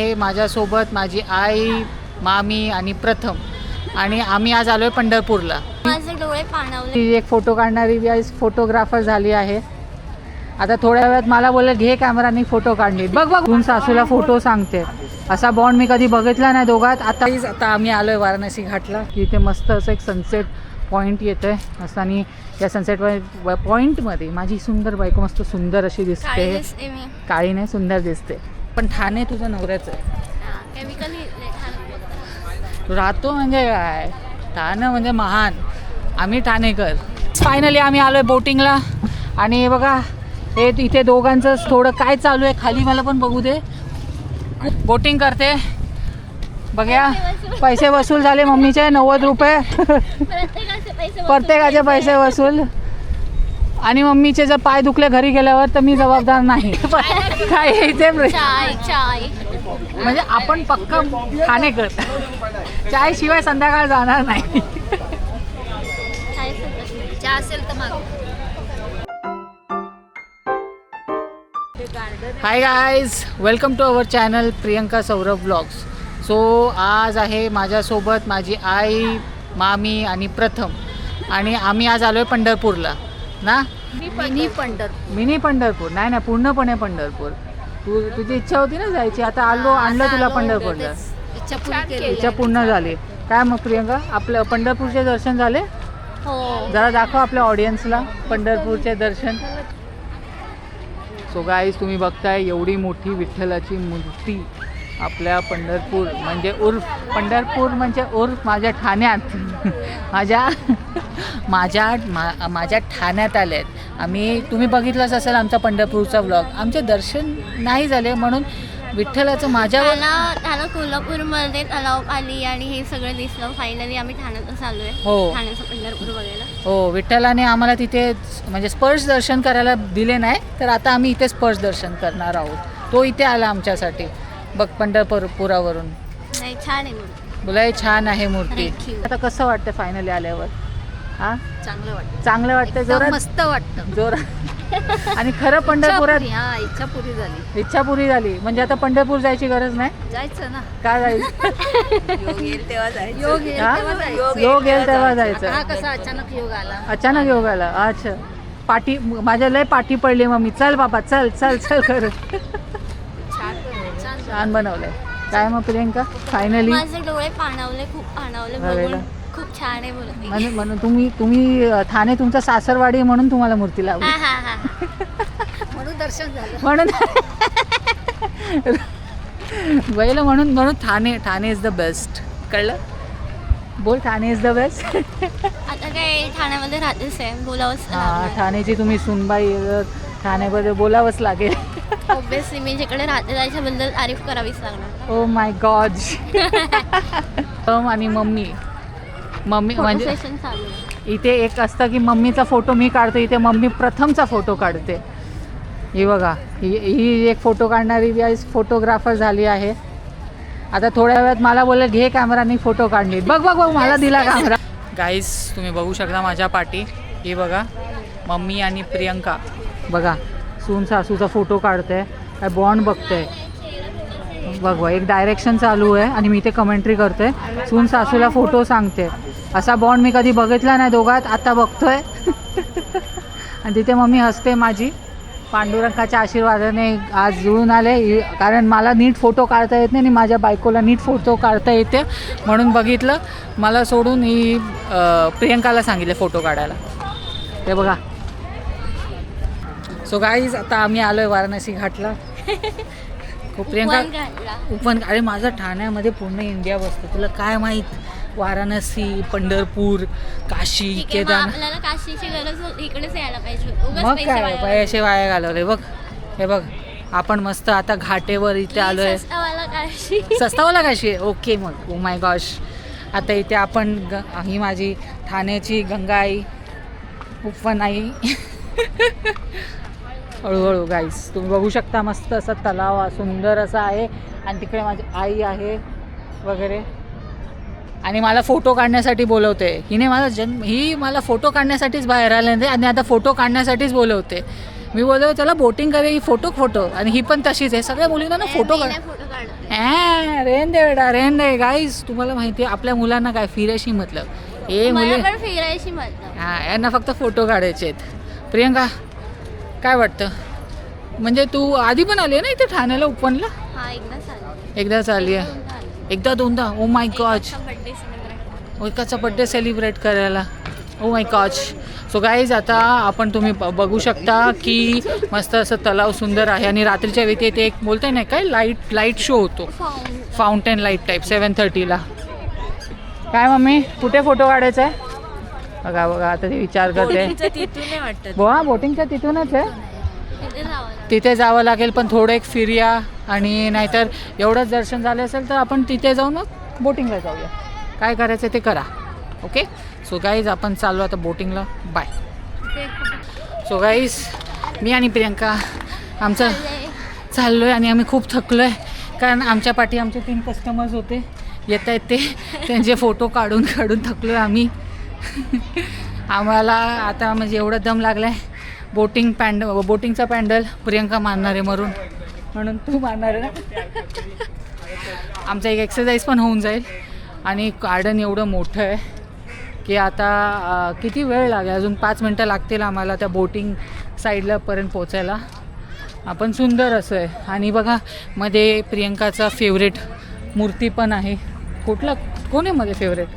आहे माझ्यासोबत माझी आई, मामी आणि प्रथम, आणि आम्ही आज आलोय पंढरपूरला. माझे डोळे पाणावले. ती एक फोटो काढणारी आज फोटोग्राफर झाली आहे. आता थोड्या वेळात मला बोलले घे कॅमेरानी फोटो काढली. बघ बघ तू सासूला फोटो सांगते. असा बॉन्ड मी कधी बघितला नाही दोघात. आता आम्ही आलोय वाराणसी घाटला की इथे मस्त असं एक सनसेट पॉईंट येतोय मस्त, आणि या सनसेट पॉईंटमध्ये माझी सुंदर बायको मस्त सुंदर अशी दिसते. काळी नाही, सुंदर दिसते. पण ठाणे तुझं नवऱ्याचं आहे. तू राहतो म्हणजे काय, ठाणे म्हणजे महान. आम्ही ठाणेकर. फायनली आम्ही आलोय बोटिंगला. आणि बघा हे इथे दोघांचं थोडं काय चालू आहे खाली, मला पण बघू दे. बोटिंग करते बघा. पैसे वसूल झाले मम्मीचे 90 रुपये. प्रत्येकाचे पैसे वसूल. आणि मम्मीचे जर पाय दुखले घरी गेल्यावर तर मी जबाबदार नाही. काय इथे म्हणजे आपण पक्का ठाणेकर. चाय शिवाय संध्याकाळ जाणार नाही. चहा असेल तर मग. Hi guys, welcome to our channel Priyanka Saurabh vlogs. So आज आहे माझ्यासोबत माझी आई, मामी आणि प्रथम, आणि आम्ही आज आलोय पंढरपूरला ना. मिनी पंढरपूर नाही ना, पूर्णपणे पंढरपूर. तुझी इच्छा होती ना जायची, आता आणलं तुला पंढरपूरला. इच्छा पूर्ण झाली. काय मग प्रियंका, आपलं पंढरपूरचे दर्शन झाले? हो. जरा दाखव आपल्या ऑडियन्सला पंढरपूरचे दर्शन. सो गाईज, तुम्ही बघताय एवढी मोठी विठ्ठलाची मूर्ती आपल्या पंढरपूर म्हणजे पंढरपूर म्हणजे माझ्या ठाण्यात माझ्या ठाण्यात आले आहेत आम्ही. तुम्ही बघितलंच असेल आमचा पंढरपूरचा व्लॉग. आमचे दर्शन नाही झाले म्हणून विठ्ठलाचं माझ्यावर त्याला कोल्हापूरमध्ये तलाव आली आणि हे सगळं दिसलं. फायनली आम्ही ठाण्यातच आलोय. हो, ठाण्याचं पंढरपूर बघायला. हो, विठ्ठलाने आम्हाला तिथे म्हणजे स्पर्श दर्शन करायला दिले नाही, तर आता आम्ही इथे स्पर्श दर्शन करणार आहोत. तो इथे आला आमच्यासाठी. बघ पंढरपुरावरून. नाही, छान आहे मूर्ती. बोलाय छान आहे मूर्ती. Thank you. आता कसं वाटतं फायनली आल्यावर? हा, चांगलं वाटतं. जोरात मस्त वाटतं. जोरात. आणि खरं पंढरपुरात इच्छा पुरी झाली. म्हणजे आता पंढरपूर जायची गरज नाही. जायचं ना. काय जायचं? योग येईल तेव्हा योग येईल तेव्हा जायचं. कसा अचानक योग आला. अचानक योग आला. अच्छा, पाठी माझ्या लय पाठी पडली मम्मी. चल बाबा, चल चल चल कर. छान बनवलंय. काय मग प्रियंका फायनली? माझे डोळे खूप पाणावले बघून. खूप छान आहे मूर्ती. म्हणून तुम्ही ठाणे तुमचा सासरवाडी म्हणून तुम्हाला मूर्ती लावली. म्हणून दर्शन झालं. म्हणून ठाणे इज द बेस्ट. कळलं? बोल, ठाणे इज द बेस्ट. आता काय ठाण्यामध्ये राहतेच आहे, बोलावंच. ठाण्याची तुम्ही सुनबाई, ठाण्यामध्ये बोलावंच लागेल. ऑब्विसली मी जिकडे राहते त्याच्याबद्दल तारीफ करावीच लागणार. Oh my God. आणि मम्मी म्हणजे सेशन चालू आहे. इथे एक असतं की मम्मीचा फोटो मी काढतो. इथे मम्मी प्रथमचा फोटो काढते. ही बघा, ही एक फोटो काढणारी आज फोटोग्राफर झाली आहे. आता थोड्या वेळात मला बोलले घे कॅमेरानी फोटो काढली. बघ बघ बघ मला दिला कॅमेरा. गाईस, तुम्ही बघू शकता माझ्या पाठी. ही बघा मम्मी आणि प्रियंका. बघा सून सासूचा फोटो काढते, काय बॉन्ड बघते. बघ एक डायरेक्शन चालू आहे आणि मी इथे कमेंट्री करते. सून सासूला फोटो सांगते. असा बॉन्ड मी कधी बघितला नाही दोघात, आता बघतोय. आणि तिथे मम्मी हसते माझी. पांडुरंगाच्या आशीर्वादाने आज जुळून आले, कारण मला नीट फोटो काढता येत नाही आणि माझ्या बायकोला नीट फोटो काढता येते म्हणून बघितलं. मला सोडून ही प्रियंकाला सांगितले फोटो काढायला. ते बघा. सो गाईज, आता आम्ही आलोय वाराणसी घाटला. खूप प्रियंका अरे माझं ठाण्यामध्ये पूर्ण इंडिया बसतं, तुला काय माहीत. वाराणसी, पंढरपूर, काशी, केदार. आपल्याला काशीची गरज होती, इकडेच यायला पाहिजे. मग काय पैसे वाया घालवले. बघ हे बघ, आपण मस्त आता घाटेवर इथे आलोय. सस्तावाला काशी. ओके, मग ओ माय गॉश. आता इथे आपण ही माझी ठाण्याची गंगाई, उपवनाई. हळूहळू गाईस, तुम्ही बघू शकता मस्त असा तलाव सुंदर असा आहे. आणि तिकडे माझी आई आहे वगैरे. आणि मला फोटो काढण्यासाठी बोलवते. ही मला फोटो काढण्यासाठीच बाहेर आले आणि आता फोटो काढण्यासाठीच बोलवते. मी बोलतो चला बोटिंग करे, ही फोटो आणि ही पण तशीच आहे. सगळ्या मुलींना ना फोटो काढ. फोटो काढते. रेन दे बेटा, रेन दे. गाईज तुम्हाला माहिती आहे आपल्या मुलांना काय फिरायची मतलब, हे मुली मला पण फिरायची मतलब. हां यांना फक्त फोटो काढायचे आहेत. प्रियंका काय वाटतं, म्हणजे तू आधी पण आली आहे ना इथे ठाण्याला उपवनला? हा एकदा एकदाच आली आहे. एकदा दोनदा? Oh my God. Birthday celebrate. एकाचा बड्डे सेलिब्रेट करायला. Oh my God. So guys आता आपण तुम्ही बघू शकता की मस्त असं तलाव सुंदर आहे आणि रात्रीच्या वेळी ते एक बोलताय नाही काय लाईट शो होतो, फाउंटेन लाईट टाईप 7:30ला. काय मम्मी कुठे फोटो काढायचा आहे? बघा आता ते विचार करते. बोहा बोटिंगच्या तिथूनच आहे. तिथे जावं लागेल पण थोडं एक फिरूया आणि नाहीतर एवढंच दर्शन झालं असेल तर आपण तिथे जाऊन मग बोटिंगला जाऊया. काय करायचं ते करा. ओके. सो गाईज आपण चाललो आता बोटिंगला. बाय. सो गाईज मी आणि प्रियंका आमचं चाललो आहे आणि आम्ही खूप थकलो आहे कारण आमच्या पाठी आमचे 3 कस्टमर्स होते. येत आहेत ते त्यांचे फोटो काढून थकलो आहे आम्ही. आम्हाला आता म्हणजे एवढं दम लागला आहे. बोटिंगचा पॅन्डल प्रियंका मारणार आहे म्हणून तू मारणार आहे ना. आमचा एक एक्सरसाइज पण होऊन जाईल आणि गार्डन एवढं मोठं आहे की आता किती वेळ लागेल, अजून 5 मिनटं लागतील आम्हाला त्या बोटिंग साईडला पर्यंत पोचायला. आपण सुंदर असं आहे आणि बघा मध्ये प्रियंकाचा फेवरेट मूर्ती पण आहे. कोण आहे मध्ये फेवरेट?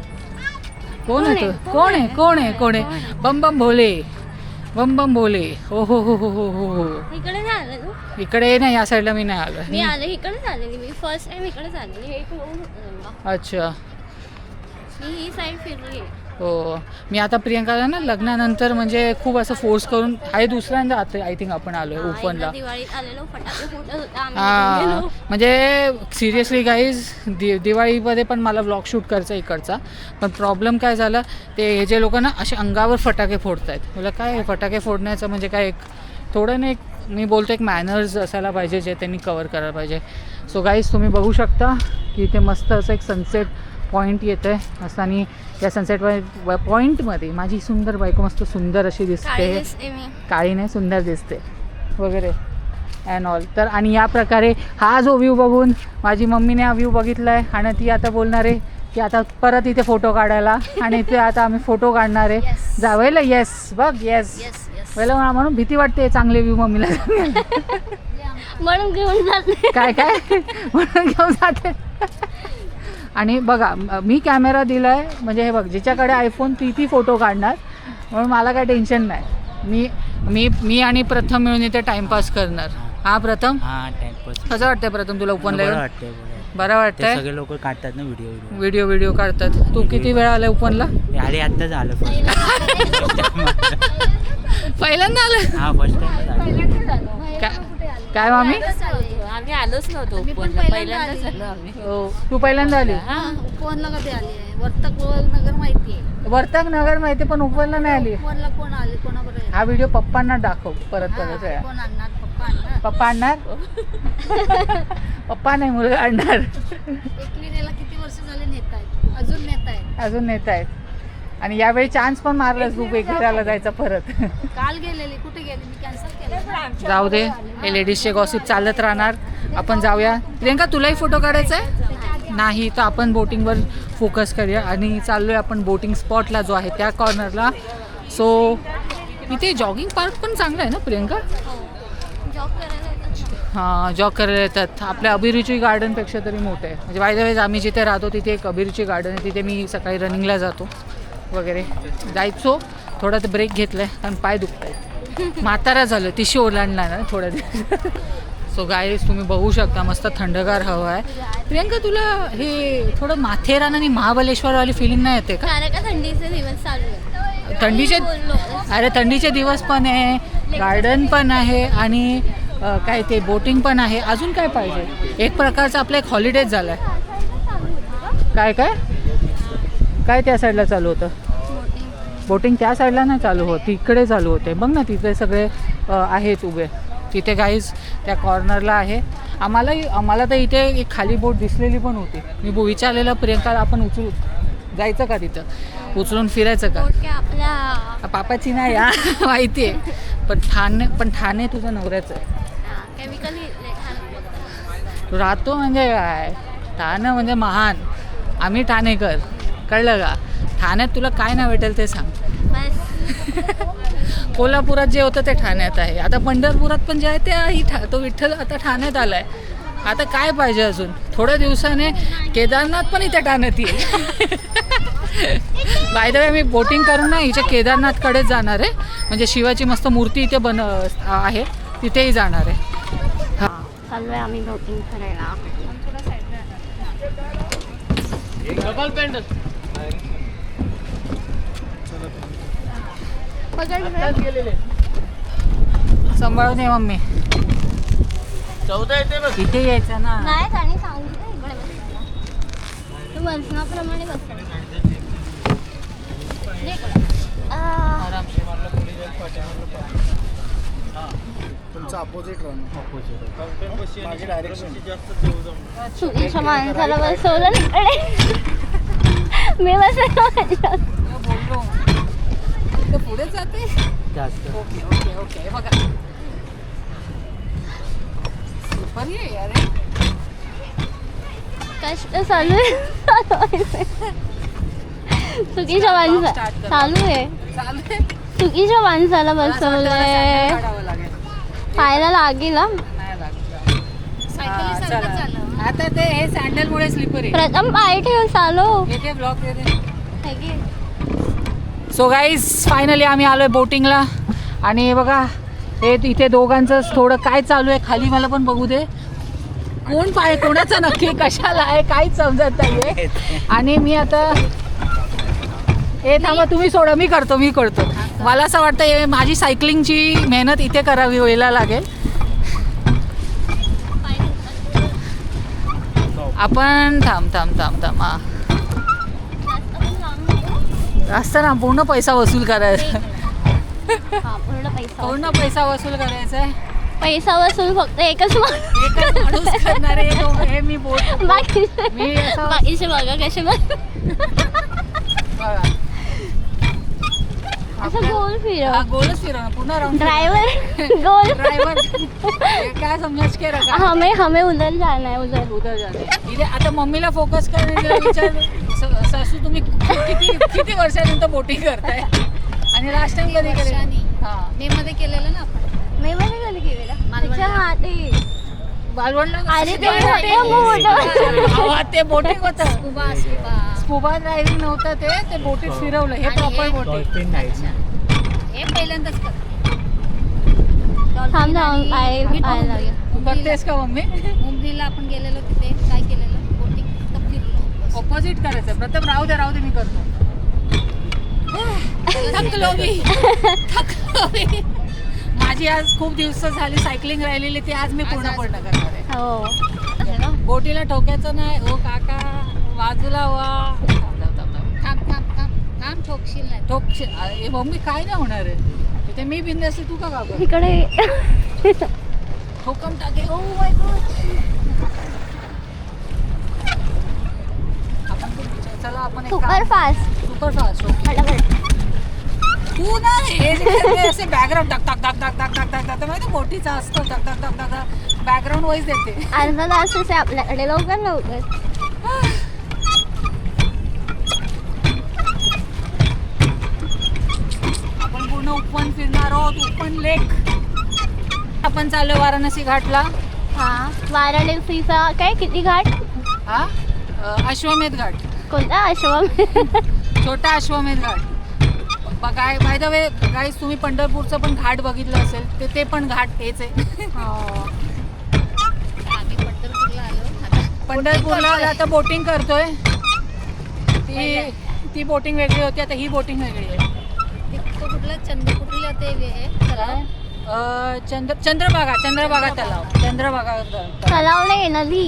कोण आहे? बम बम भोले. हो. इकडे नाही आले तू? इकडे नाही, या साईडला मी नाही आलो. मी आले इकडेच आलेली. मी फर्स्ट टाइम इकडेच आलेली. हे एक लोक होतं. अच्छा. मी ही साईड फिरली. हो. मी आता प्रियंकाला ना लग्नानंतर म्हणजे खूप असं फोर्स करून आहे दुसऱ्यांदा आता आय थिंक आपण आलोय उपवनला. दिवाळीत आलेलो, फटाके फुटत होते, आम्ही हां गेलो. म्हणजे सिरियसली गाईज दिवाळीमध्ये पण मला ब्लॉग शूट करायचा इकडचा, पण प्रॉब्लेम काय झाला ते हे जे लोक ना असे अंगावर फटाके फोडत आहेत. मला काय फटाके फोडण्याचं म्हणजे काय एक थोडं नाही, मी बोलतो एक मॅनर्स असायला पाहिजे जे त्यांनी कवर करायला पाहिजे. सो गाईज तुम्ही बघू शकता की इथे मस्त असं एक सनसेट पॉईंट येतं आहे असं आणि या सनसेट पॉईंटमध्ये माझी सुंदर बायको मस्त सुंदर अशी दिसते. काळी नाही, सुंदर दिसते वगैरे अँड ऑल. तर आणि या प्रकारे हा जो व्ह्यू बघून माझी मम्मीने हा व्ह्यू बघितला आहे आणि ती आता बोलणार आहे की आता परत इथे फोटो काढायला आणि इथे आता आम्ही फोटो काढणार आहे जावयला. येस बघ, येस पहिलं म्हणून भीती वाटते चांगले व्ह्यू मम्मीला म्हणून घेऊन जाते. काय म्हणून घेऊन जाते. आणि बघा मी कॅमेरा दिला आहे म्हणजे हे बघ जिच्याकडे आयफोन ती फोटो काढणार म्हणून मला काय टेन्शन नाही. मी आणि प्रथम मिळून इथे टाइमपास करणार. हा प्रथम, टाइमपास कसं वाटतंय प्रथम तुला उपवनला येऊन? बरं वाटतंय. सगळे लोक काढतात ना व्हिडिओ काढतात. तू किती वेळ आलाय उपवनला? आले आत्ताच आलं. पहिल्यांदा आलं? हा फर्स्ट टाइम. काय मामी? आम्ही आलोच नव्हतो उपवनला, पहिल्यांदाच आलो आम्ही. हो तू पहिल्यांदा आली? उपवनला कधी आली आहे? वर्तक नगर माहिती आहे? वर्तक नगर माहिती पण उपवनला नाही आली. उपवनला कोण आले, कोणाबरोबर? हा व्हिडिओ पप्पांना दाखव परत. कोण आणणार? पप्पा आणणार? पप्पा नाही, मुलगा आणणार. एकविरेला किती वर्ष झाले नेत आहेत, अजून नेत आहेत आणि यावेळी चान्स पण मारलास तू एकविराला जायचा परत. काल गेलेली, कुठे गेली? मी कॅन्सल केलं. जाऊ दे, हे लेडीजचे गॉसिप चालत राहणार. आपण जाऊया. प्रियंका तुलाही फोटो काढायचा आहे? नाही तर आपण बोटिंगवर फोकस करूया आणि चाललोय आपण बोटिंग स्पॉटला जो आहे त्या कॉर्नरला. सो इथे जॉगिंग पार्क पण चांगला आहे ना प्रियंका? जॉब करायला येतात. हां जॉग करायला येतात. आपल्या अभिरुची गार्डनपेक्षा तरी मोठं आहे. म्हणजे बाय द वे आम्ही जिथे राहतो तिथे एक अभिरुची गार्डन आहे. तिथे मी सकाळी रनिंगला जातो वगैरे जायचो. थोडा तर ब्रेक घेतला आहे कारण पाय दुखत आहेत. म्हातारा झालं, तिशी ओलांडला ना थोड्या दिवस. सो गाईज तुम्ही बघू शकता मस्त थंडगार हवा आहे. प्रियंका तुला हे थोडं माथेरान आणि महाबलेश्वरवाली फिलिंग नाही येते का? कारण का थंडीचे दिवस चालू आहेत. थंडीचे दिवस पण आहे, गार्डन पण आहे आणि काय ते बोटिंग पण आहे. अजून काय पाहिजे? एक प्रकारचा आपला एक हॉलिडेज झाला आहे. काय त्या साईडला चालू होतं? बोटिंग त्या साईडला नाही चालू होत, तिकडे चालू होते. बघ ना तिथे सगळे आहेत उभे. तिथे गाईज त्या कॉर्नरला आहे. आम्हाला तर इथे एक खाली बोट दिसलेली पण होती. मी विचारलेलं प्रियंकाला आपण जायचं का तिथं उचलून फिरायचं का? बोट काय आपल्या पापाची नाही हा माहिती आहे, पण ठाणे तुझं नवऱ्याचं आहे. केमिकल तू राहतो म्हणजे काय, ठाणे म्हणजे महान, आम्ही ठाणेकर, कळलं का? ठाण्यात तुला काय नाही भेटेल ते सांग. बस कोल्हापुरात जे होतं ते ठाण्यात आहे, आता पंढरपुरात पण जे आहे ते तो विठ्ठल आता ठाण्यात आला आहे. आता काय पाहिजे अजून? थोड्या दिवसाने केदारनाथ पण इथे ठाण्यात येईल. By the way me boating करून ना इथे केदारनाथकडेच जाणार आहे, म्हणजे शिवाची मस्त मूर्ती इथे आहे, तिथेही जाणार आहे. हां चाललोय आम्ही बोटिंग करायला. सांभाळून ये मम्मी. इथे यायचं ना. नाही आणि सांगितलं इकडे बसायला. तू वजनाप्रमाणे बसायला. तुमचं अपोजिट माझी डायरेक्शन चुकीच्या माणसाला बसवलं इकडे. मी बसायला माझ्या. बोललो इथे पुढे जाते. जास्त ओके ओके ओके बघा सुपर आहे यार. कष्ट चालू आहे. चुकीच्या माणसा चालू आहे. चालू आहे. चुकीच्या माणसाला बसवलंय. काढावं लागेल. पाहायला लागेल हा. नाही लागलं. सायकली चला. सारखं झालं. आता ते हे सँडलमुळे स्लिपर आहे. प्रथम पाय ठेव चालो. येते ब्लॉक येते. सो गाईज फायनली आम्ही आलोय बोटिंगला आणि हे बघा हे इथे दोघांचं थोडं काय चालू आहे खाली मला पण बघू दे. कोण पाय कोणाचं नक्की कशाला आहे काहीच समजत नाहीये. आणि मी आता हे थांबा तुम्ही सोडा मी करतो मला असं वाटतं हे माझी सायकलिंगची मेहनत इथे करावी व्हायला लागेल. आपण थांब हा जास्त ना पूर्ण पैसा वसूल करायचा. पूर्ण पैसा वसूल करायचा आहे. पैसा वसूल फक्त एकच एकच माणूस करणार आहे हे मी बोट बाकीचे मी असं बाकीचे बघा कसे बघ. बघा. असं गोल फिरव. हा गोलच फिरवणार पूर्ण राऊंड. ड्राइवर गोल. ड्रायव्हर काय समजाच के रखा हमें उधर जाना है उधर. उधर जाते. इथे आता मम्मीला फोकस करणे विचार सासू तुम्ही किती वर्षानंतर बोटिंग करताय आणि लास्ट टाइम कधी केलं? हा मे मध्ये केलेलं ना आपण. मी मध्ये कधी केलेलं तिच्या हाती. बालवडला अरे ते मोठं ते बोटिंग होतं. स्कुबा स्कुबा स्कुबा ड्रायव्हिंग नव्हतं ते बोटीत फिरवलं. हे आणि प्रॉपर हे बोटिंग. डॉल्फिन नाही. हे पहिल्यांदाच कर. थांब जाऊन पाहायला लागेल. तू करतेस का मम्मी? मुंबईला आपण गेलेलो तिथे काय केलेलं बोटिंग फक्त फिरलो. ऑपोजिट करायचं. प्रथम राहू दे मी करतो. थकलो मी. माझी आज खूप दिवस झाली सायकलिंग राहिलेली ती आज मी पूर्ण करणार आहे. हो बोटीला ठोक्याचं नाही. ओ काका बाजूला वा. थांब ठोकशील नाही. ठोकशील. मम्मी काय नाही होणार आहे इथे मी बिंद असते तू का काका इकडे ठोकम टाके. Oh my God. चला आपण सुपर फास्ट सुपर फास्ट फटाफट. तू ना हे जे करते असे बॅकग्राऊंड टाक टाक टाक टाक टाक टाक टाक टाक माहिती मोठीचा असतो टाक टाक टाक टाक बॅकग्राऊंड वाईज देते. अर्धा तासच आहे आपल्याकडे. लवकर आपण पूर्ण उपवन फिरणार आहोत. उपवन लेक. आपण चाललो वाराणसी घाटला. हा वाराणसीचा काय किती घाट? हा अश्वमेध घाट. कोणता आश्रम? छोटा अश्वमेध घाट. बाय द वे गाईस तुम्ही पंढरपूरचं पण घाट बघितलं असेल ते पण घाट हेच आहे. आम्ही पंढरपूरला आलो. पंढरपूरला आता बोटिंग करतोय. ती बोटिंग वेगळी होती आता ही बोटिंग वेगळी आहे. तो कुठला कुठला ते तलाव? चंद्रभागा तलाव. चंद्रभागा तलाव नाही नदी.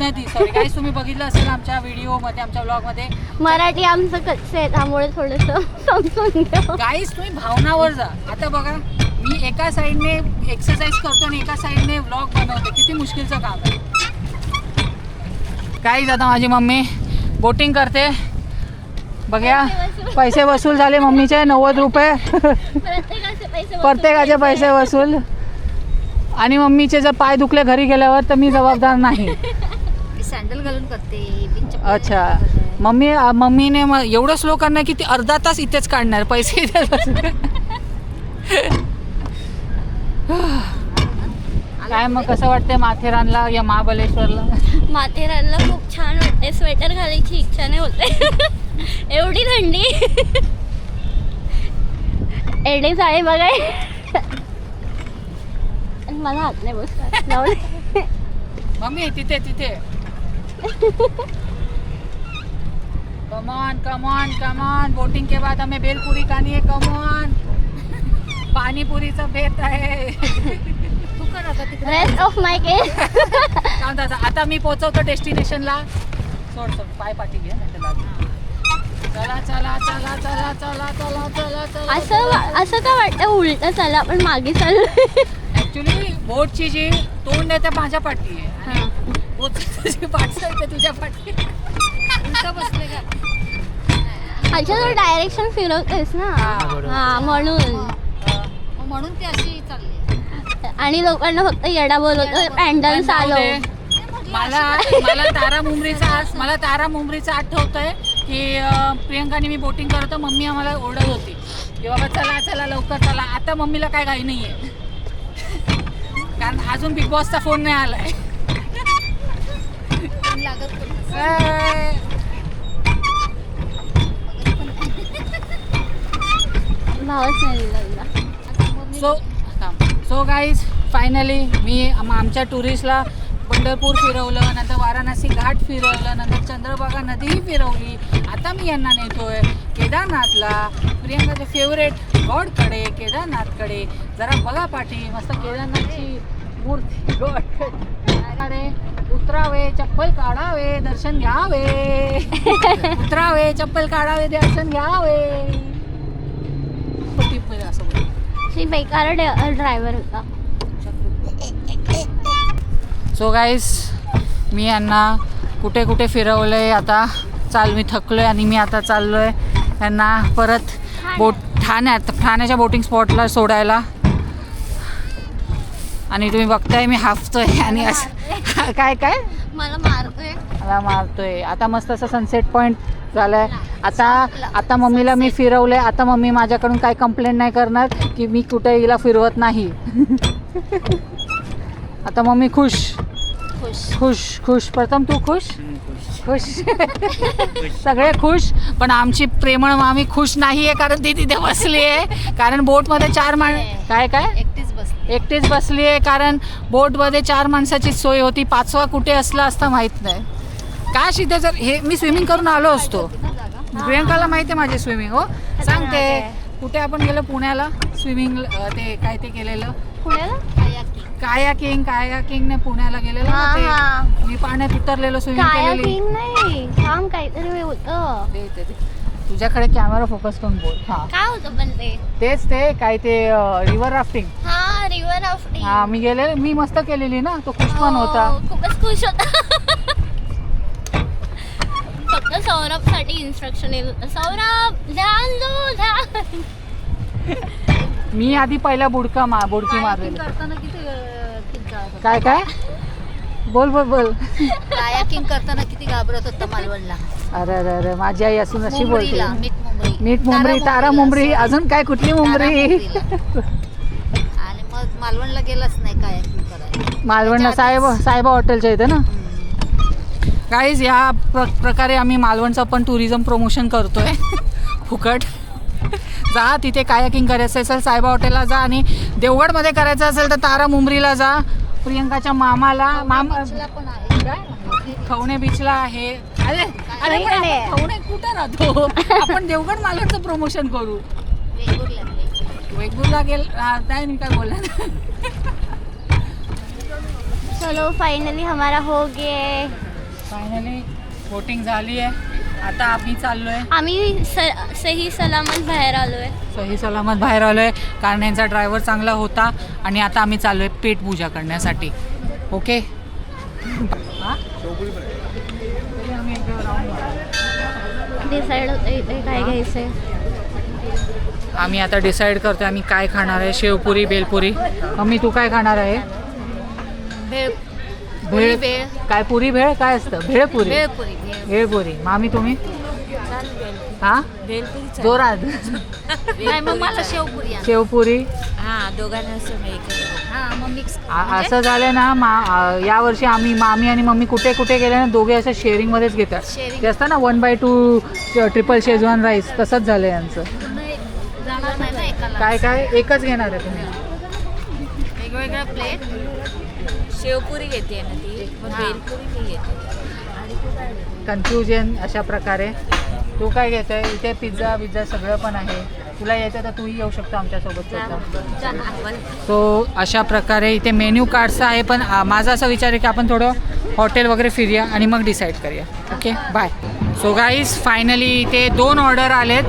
नदी सॉरी गाईस तुम्ही बघितलं असेल आमच्या व्हिडिओमध्ये आमच्या ब्लॉगमध्ये. मराठी आमचं कच्चं आहे त्यामुळे थोडंसं समजून घ्या. गाईस तुम्ही भावनावर जा. आता बघा मी एका साईडने एक्सरसाइज करतो आणि एका साईडने व्लॉग बनवते. किती मुश्किलचं काम आहे. गाईस आता माझी मम्मी बोटिंग करते. बघा पैसे वसूल झाले मम्मीचे 90 रुपये प्रत्येकाचे पैसे वसूल. आणि मम्मीचे जर पाय दुखले घरी गेल्यावर तर मी जबाबदार नाही. मी सँडल घालून करते. अच्छा मम्मीने एवढं स्लो करणार की ती अर्धा तास इथेच काढणार पैसे इथेच बसून. काय मग कसं वाटतंय माथेरानला या महाबळेश्वरला? माथेरानला खूप छान वाटते. स्वेटर घालायची इच्छा नाही होते एवढी थंडी. एवढे साडे बघाय मला हात नाही बसतात. मम्मी तिथे कमान बोटिंग के बाद हमें भेलपुरी खानी है. कमान पाणीपुरीचा बेत आहे. तू कर आता तिकडे. रेस्ट ऑफ माय केस. दादा आता मी पोहोचवतो डेस्टिनेशनला. सोड पाय पाठी घे नाही तर लागेल. चला असं का वाटतं उलट चाललं आपण मागे चाललोय. ऍक्च्युली बोटची जी तोंड आहे त्या माझ्या पाठी आहे आणि बोटची पाठ आहे तुझ्या पाठी. उलटा बसले का? अच्छा तू डायरेक्शन फिरवतेस ना. हा म्हणून ती अशी चालली. आणि लोकांना फक्त येडा बोलवतो पॅन्डल चालव. मला तारा मुंबरीचं आठवतंय की प्रियंकाने मी बोटिंग करतो मम्मी आम्हाला ओरडत होती की बाबा चला लवकर चला. आता मम्मीला काय घाई नाहीये कारण अजून बिग बॉसचा फोन नाही आलाय. भावच नाही दिला. सो गाईज फायनली मी आमच्या टुरिस्टला पंढरपूर फिरवलं, नंतर वाराणसी घाट फिरवलं, नंतर चंद्रभागा नदीही फिरवली. आता मी यांना नेतोय केदारनाथला, प्रियंकाचे फेवरेट गॉडकडे केदारनाथकडे. जरा बघा पाठी मस्त केदारनाथची मूर्ती गॉड. अरे उतरावे चप्पल काढावे दर्शन घ्यावे. उतरावे चप्पल काढावे दर्शन घ्यावे. असं बोल. बेकार ड्रायव्हर होता. सो गाईस मी यांना कुठे कुठे फिरवलं आहे. आता मी थकलो आहे आणि मी आता चाललो आहे यांना परत ठाण्याच्या बोटिंग स्पॉटला सोडायला. आणि तुम्ही बघताय मी हाफतोय आणि असं काय मला मारतोय. आता मस्त असं सनसेट पॉईंट झालाय. आता मम्मीला मी फिरवलंय. आता मम्मी माझ्याकडून काय कंप्लेंट नाही करणार की मी कुठे हिला फिरवत नाही. आता मम्मी खुश. प्रथम तू खुश. सगळे खुश पण आमची प्रेमळ मामी खुश नाहीये कारण ती तिथे बसली आहे. कारण बोटमध्ये 4 काय एकटीच बसली आहे कारण बोटमध्ये 4 माणसाची सोय होती. 5वा कुठे असला असता माहित नाही. काश इथे जर हे मी स्विमिंग करून आलो असतो. प्रियंकाला माहिती आहे माझी स्विमिंग. हो सांगते कुठे आपण गेलो पुण्याला स्विमिंग ते काय ते केलेलं कायाकिंगने पुण्याला गेलेलो ना. मी पाण्यात उतरलेलो स्विमिंग केलेली. काम काहीतरी होतं. तुझ्याकडे कॅमेरा फोकस करून बोल. काय होतं पण तेच ते काय ते रिव्हर राफ्टिंग. River rafting. मी गेलेले मी मस्त केलेली ना. तो खुश पण होता. खूपच खुश होता. फक्त सौरभ साठी इन्स्ट्रक्शन येत होतं. सौरभ ध्यान दो. मी आधी पहिला बुडकी मारलेली. करताना किती काय बोल कायाकिंग करताना किती घाबरत होतं मालवणला. अरे माझी आई असून अशी बोलते. मीठ मुंबरी तारा मुंबरी अजून काय कुठली मुंबरी. आणि मग मालवणला गेलाच नाही कायाकिंग करायला. मालवणला साहेबा हॉटेलच्या इथे ना. गाईज या प्रकारे आम्ही मालवणचं पण टुरिझम प्रमोशन करतोय फुकट. जा तिथे कायाकिंग करायचं असेल साहेबा हॉटेलला जा आणि देवगडमध्ये करायचं असेल तर तारा मुंबरीला जा. प्रियंकाच्या मामाला खवणे बीचला आहे. अरे खवणे कुठं राहतो आपण देवगड मालवणचं प्रमोशन करू. वेगवेगळा काय नाही काय बोला. चलो फाइनली हमारा हो गया. फायनली बोटिंग झाली आहे. आता आम्ही चाललोय. आम्ही सही सलामत बाहेर आलोय कारण यांचा ड्रायव्हर चांगला होता. आणि आता आम्ही चाललोय पेट पूजा करण्यासाठी. ओके डिसाईड होतं इथे काय घ्यायचंय. आम्ही आता डिसाईड करतो आम्ही काय खाणार आहे. शेवपुरी बेलपुरी. मम्मी तू काय खाणार आहे? भेळ भेळ. भेळ काय पुरी भेळ काय असतं? भेळपुरी. भेळपुरी भेळपुरी. मामी तुम्ही? हा जोरात. नाही मग मला शेवपुरी आण. शेवपुरी. दोघांना हा मग मिक्स असं झालं ना यावर्षी आम्ही मामी आणि मम्मी कुठे कुठे गेले ना दोघे असं शेअरिंगमध्येच घेतात. Sharing. ते असतं ना 1/2 ट्रिपल शेजवान राईस तसंच झालं यांचं. जाणार नाही ना एकाला. काय काय एकच घेणार आहे तुम्ही? वेगवेगळ्या प्लेट. शेवपुरी घेते ना ती, मग बेलपुरी मी घेते. कन्फ्युजन अशा प्रकारे. तू काय घेतोय? इथे पिझ्झा बिझ्झा सगळं पण आहे. तुला यायचं तर तूही येऊ शकतो आमच्यासोबत स्वतः. सो अशा प्रकारे इथे मेन्यू कार्ड्सचं आहे. पण माझा असा विचार आहे की आपण थोडं हॉटेल वगैरे फिरूया आणि मग डिसाईड करूया. Okay bye. So guys finally इथे 2 ऑर्डर आलेत.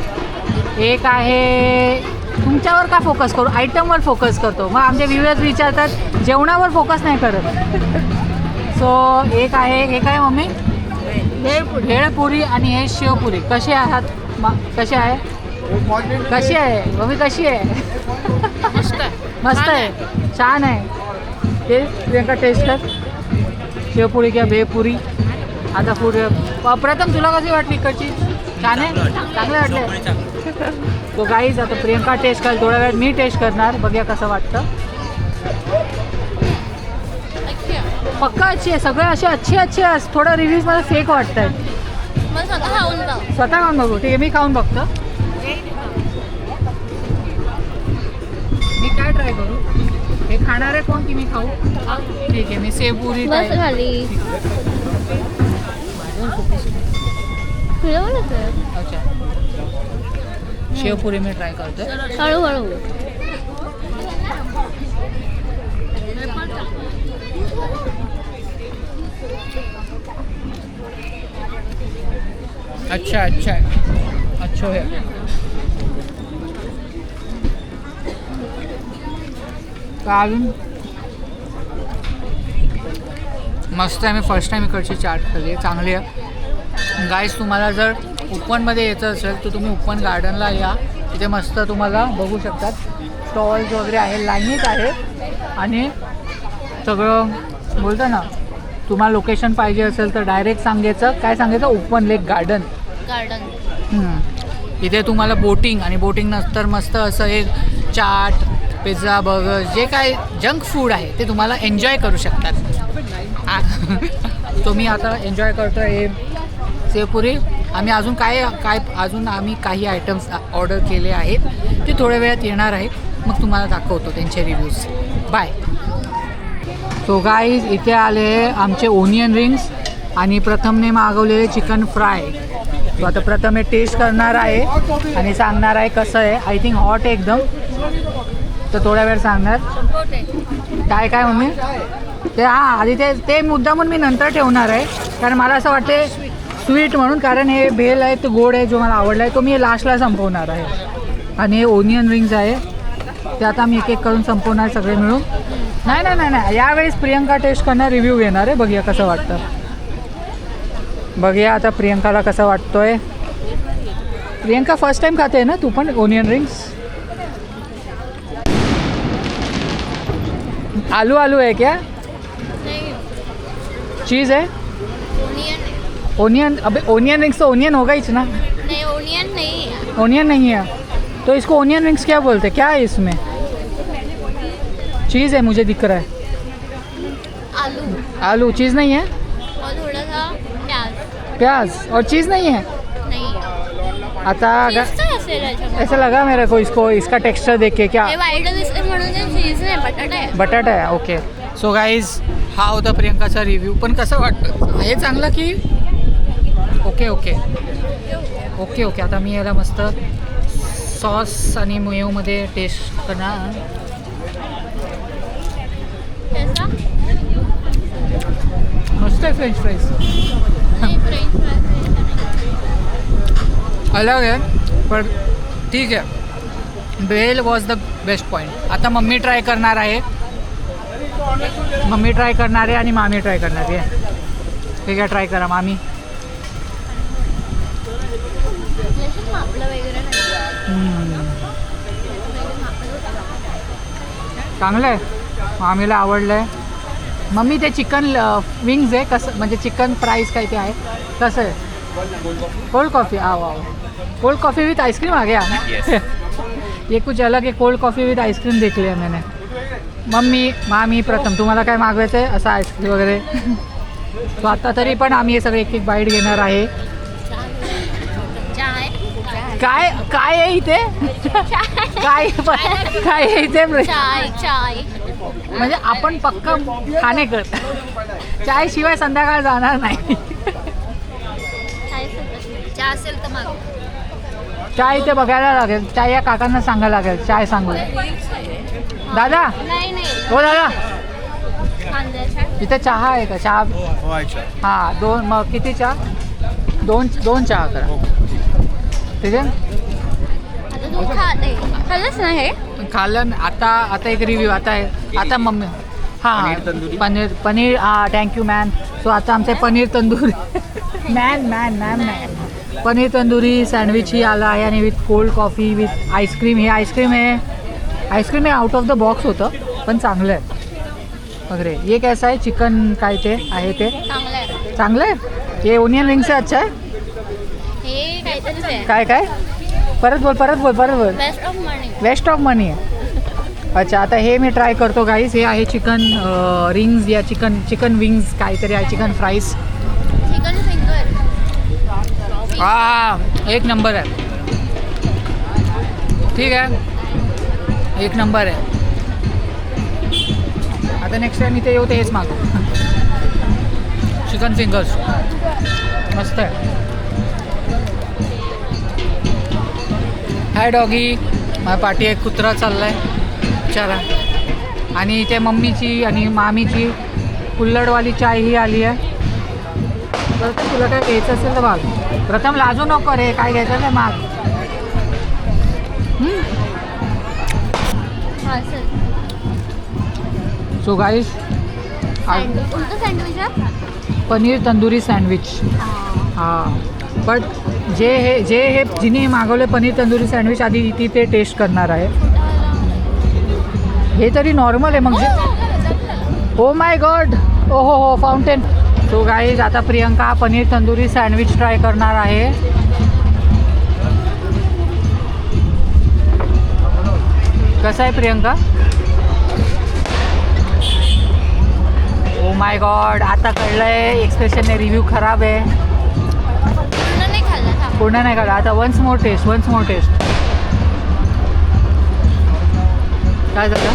एक आहे तुमच्यावर का फोकस करू, आयटमवर फोकस करतो. मग आमचे व्ह्यूअर्स विचारतात जेवणावर फोकस नाही करत. सो एक आहे हे काय मम्मी? भेळपुरी आणि हे शेवपुरी. कसे आहात? कसे आहे? कशी आहे मम्मी? कशी आहे? मस्त आहे. छान आहे. ते प्रियंका टेस्ट कर. शेवपुरी किंवा भेळपुरी. आता पुढे प्रथम तुला कशी वाटली इकडची? छान आहे. चांगलं वाटलं. तो गाईज आता प्रियंका टेस्ट कर. थोड्या वेळात मी टेस्ट करणार. बघूया कसं वाटतं. पक्का अच्छी आहे. सगळे असे अच्छे असं थोडं रिव्ह्यूज मला फेक वाटत आहेत. स्वतः खाऊन बघू. ठीक आहे मी खाऊन बघतो. मी काय ट्राय करू? हे खाणार आहे कोण की मी खाऊ? ठीक आहे मी शेवपुरी बस झाली. अच्छा शेवपुरी मी ट्राय करतो. हळूहळू. अच्छा है. अजून मस्त आहे. मी फर्स्ट टाईम इकडची चाट खाल्ली आहे. चांगली आहे. गाईज तुम्हाला जर उपवनमध्ये यायचं असेल तर तुम्ही उपवन गार्डनला या. तिथे मस्त तुम्हाला बघू शकतात स्टॉल्स वगैरे आहे. लाईनीत आहे आणि सगळं बोलतं ना तुम्हाला लोकेशन पाहिजे असेल तर डायरेक्ट सांगायचं उपवन लेक गार्डन. इथे तुम्हाला बोटिंग आणि बोटिंग नंतर मस्त असं एक चाट पिझ्झा बर्गर जे काय जंक फूड आहे ते तुम्हाला एन्जॉय करू शकतात. तो मी आता एन्जॉय करतो आहे शेवपुरी. आम्ही अजून काही आयटम्स ऑर्डर केले आहेत. ते थोड्या वेळात येणार आहेत. मग तुम्हाला दाखवतो त्यांचे रिव्ह्यूज. बाय. सो गाईज इथे आले आमचे ओनियन रिंग्स आणि प्रथमने मागवलेले चिकन फ्राय. तो आता प्रथम हे टेस्ट करणार आहे आणि सांगणार आहे कसं आहे. आय थिंक हॉट आहे एकदम. तर थोड्या वेळ सांगणार काय काय मम्मी ते. आधी ते मुद्दामून मी नंतर ठेवणार आहे कारण मला असं वाटते स्वीट म्हणून. कारण हे भेल आहे ते गोड आहे जो मला आवडला आहे तो मी लास्टला संपवणार आहे. आणि हे ओनियन रिंग्स आहे ते आता मी एक करून संपवणार सगळे मिळून. नाही यावेळेस प्रियंका टेस्ट करणार रिव्ह्यू घेणार आहे. बघूया कसं वाटतं. बघूया आता प्रियंकाला कसं वाटतोय. प्रियंका फर्स्ट टाइम खाते ना तू पण ओनियन रिंग्स? आलू है क्या? चीज़ है? ओनियन. अबे ओनियन रिंग्स तो ओनियन होगा ही ना. नहीं ओनियन नहीं है. ओनियन नहीं है तो इसको ओनियन रिंग्स क्या बोलते हैं? क्या है इसमें? चीज़ है मुझे दिख रहा है. आलू चीज़ नहीं है और थोड़ा सा प्याज और चीज़ नहीं है. नहीं आता ऐसा लगा मेरे को इसका टेक्स्चर देख के. क्या बटाटा आहे. ओके. सो गाईज हा होता प्रियंकाचा रिव्ह्यू. पण कसं वाटतं हे चांगलं की ओके. आता मी याला मस्त सॉस आणि मेयोमध्ये टेस्ट करणार. मस्त आहे फ्रेंच फ्राईज. अलग आहे पण ठीक आहे. भेल वॉज द बेस्ट पॉईंट. आता मम्मी ट्राय करणार आहे आणि मामी ट्राय करणार आहे. ठीक आहे ट्राय करा मामी. मापलं वगैरे नाही. चांगलं आहे, मामीला आवडलं आहे. मम्मी ते चिकन विंग्स आहे कसं, म्हणजे चिकन फ्राईज काय ते आहे कसं आहे? कोल्ड कॉफ़ी, आओ आओ, कोल्ड कॉफ़ी विथ आइसक्रीम आ गया. ये कुछ अलग है, कोल्ड कॉफ़ी विथ आइसक्रीम देख लिया मैंने. मम्मी मामी प्रथम तुम्हाला काय मागवायचं आहे असं आईस्क्रीम वगैरे? सो आता तरी पण आम्ही हे सगळे एक एक बाईट घेणार आहे. काय काय आहे इथे? काय काय आहे इथे? चाय चाय म्हणजे आपण पक्का खाणेकर, चाय शिवाय संध्याकाळ जाणार नाही. चहा असेल तर मागव. चाय इथे बघायला लागेल, चाय या काकांना सांगायला लागेल, चाय सांगू. दादा, नाही नाही हो दादा, कांद्याच्या. इथे चहा आहे का? चहा हां, 2. मग किती चहा? 2 चहा करा. ठीक आहे. आता तू खाल्लंच ना हे? खाल्लं आता एक रिव्ह्यू आता मम्मी हां पनीर हां थँक्यू मॅन. सो आता आमचे पनीर तंदुरी मॅन नाही, पनीर तंदुरी सँडविच ही आला आहे आणि with cold coffee with ice cream. हे आईस्क्रीम हे आउट ऑफ द बॉक्स होतं पण चांगलं आहे वगैरे. ये कैसा आहे? चिकन काय ते आहे ते चांगलं आहे. चांगलं आहे. हे ओनियन रिंग्स आहे. अच्छा आहे. हे काहीतरीच आहे. काय परत बोल. Best of money. Waste of money आहे. अच्छा, आता हे मी ट्राय करतो गाईज. हे आहे चिकन रिंग्स या चिकन विंग्स काहीतरी आहे, चिकन फ्राईज. Chicken finger. एक नंबर आहे. ठीक आहे, एक नंबर आहे. आता नेक्स्ट टाइम इथे येऊ ते हेच मागू. चिकन फिंगर्स मस्त आहे. हाय डॉगी, माझ्या पाठी एक कुत्रा चालला आहे चला. आणि इथे मम्मीची आणि मामीची कुल्हडवाली चाय ही आली आहे. तर तुला काय घ्यायचं असेल तर माग. प्रथम लाजू नको रे, काय घ्यायचं ते माग. हां सर. सो गाईज, कोणतं सँडविच आहे? पनीर तंदुरी सँडविच. हां, बट जिने मागवले पनीर तंदुरी सँडविच आधी ती ते टेस्ट करणार आहे. हे तरी नॉर्मल आहे मग. ओ माय गॉड, ओ हो फाउंटेन. सो गाईज, आता प्रियंका पनीर तंदुरी सँडविच ट्राय करणार आहे. कसं आहे प्रियंका? ओ माय गॉड, आता कळलंय एक्सप्रेशनने रिव्ह्यू खराब आहे. पूर्ण नाही खाल्ला का? पूर्ण नाही काढा. आता वन्स मोर टेस्ट. काय झालं?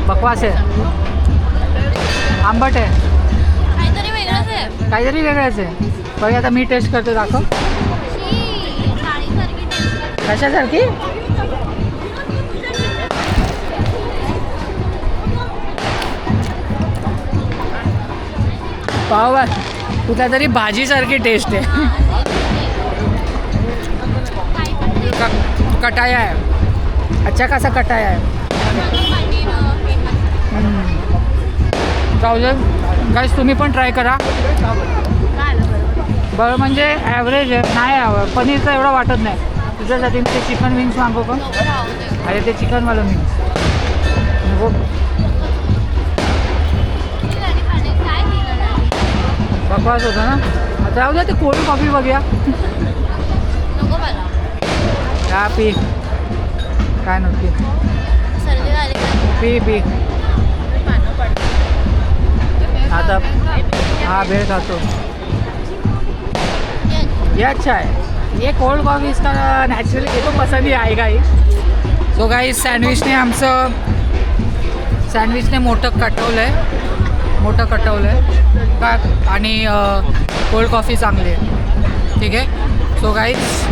बकवास आहे, आंबट आहे, काहीतरी वेगळंच आहे. काहीतरी वेगळंच आहे. बघ आता मी टेस्ट करतो, दाखव. साडीसारखी टेस्ट. कशासारखी? पाव कुठल्या तरी भाजीसारखी टेस्ट आहे. कटाया आहे. अच्छा कसा कटाया आहे. गाईस तुम्ही पण ट्राय करा. बरं म्हणजे ॲव्हरेज आहे, नाही आवड. पनीरचं एवढं वाटत नाही. तुझ्यासाठी मी ते चिकन विंग्स मागू का? अरे ते चिकनवालं विंग्स नको. बकवास होता ना. आता राहू द्या, ते कोल्ड कॉफी बघूया. नको मला. हा पी, काय नक्की सर्दी झाली का? पी. आता हा भेळ खातो. ये अच्छा है. ये कोल्ड कॉफी इसका नॅचरली ये तो पसंद ही आएगा ही. सो गाईस, सँडविचने मोठं कटवलं आहे का. आणि कोल्ड कॉफी चांगली आहे. ठीक आहे. सो गाईस,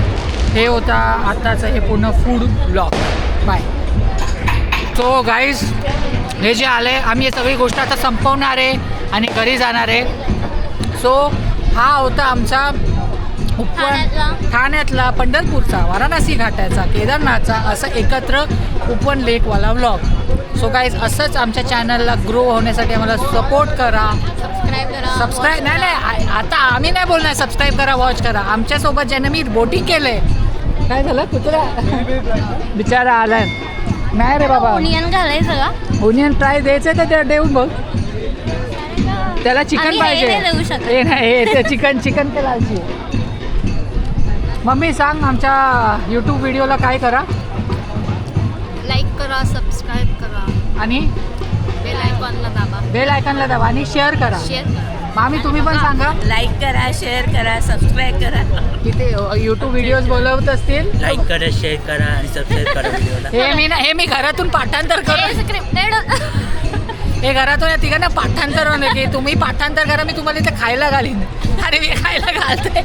हे होता आत्ताचं हे पूर्ण food vlog. Bye. So guys, हे जे आलं आहे, आम्ही हे सगळी गोष्ट आता संपवणार आहे आणि घरी जाणार आहे. सो हा होता आमचा ठाण्यातला, पंढरपूरचा, वाराणसी घाटाचा, केदारनाथचा असं एकत्र उपवन लेकवाला व्लॉग. सो गाईज, असंच आमच्या चॅनलला ग्रो होण्यासाठी आम्हाला सपोर्ट करा. सबस्क्राईब करा. सबस्क्राईब नाही नाही आता आम्ही नाही बोलणार सबस्क्राईब करा वॉच करा. आमच्यासोबत ज्याने मी बोटिंग केलंय. काय झालं कुत्रा बिचारा आलाय. नाही रे बाबा ओनियन घालायचं का? ओनियन फ्राय द्यायचं तर त्या देऊन बघ. त्याला चिकन आम्ही हे पाहिजे. नाही देऊ शकत. हे नाही ते चिकन ते लालची. मम्मी सांग आमच्या यूट्यूब व्हिडिओला काय करा लाईक करा, सबस्क्राईब करा आणि बेल आयकॉनला दाबा. बेल आयकॉनला दाबा आणि शेअर करा. शेअर मामी तुम्ही पण सांगा लाईक करा, शेअर करा, सबस्क्राईब करा. किती यूट्यूब व्हिडिओज बोलवत असतील. लाईक करा, शेअर करा आणि सबस्क्राईब करा व्हिडिओला. हे मी घरातून पाठांतर करून स्क्रिप्टेड हे घरातून या तिघांना पाठांतर होणे की तुम्ही पाठांतर करा मी तुम्हाला इथे खायला घालीन आणि मी खायला घालते.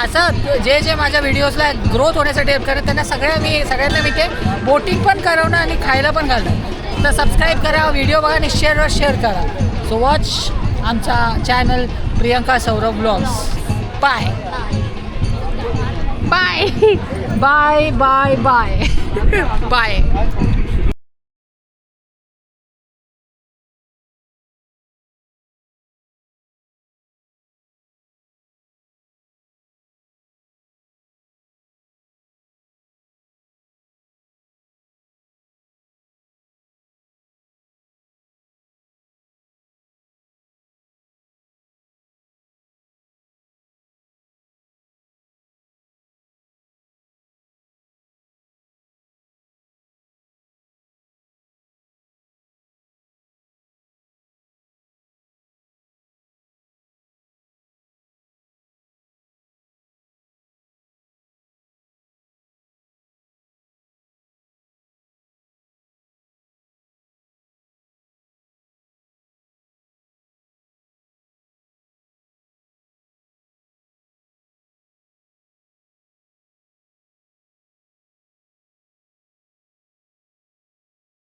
असं जे माझ्या व्हिडिओजला ग्रोथ होण्यासाठी हेल्प करत त्यांना सगळ्यांना मी ते बोटिंग पण करवणं आणि खायला पण घालणं. तर सबस्क्राईब करा, व्हिडिओ बघा आणि शेअर करा. सो वॉच आमचा channel Priyanka Saurabh vlogs. Bye bye bye bye bye bye.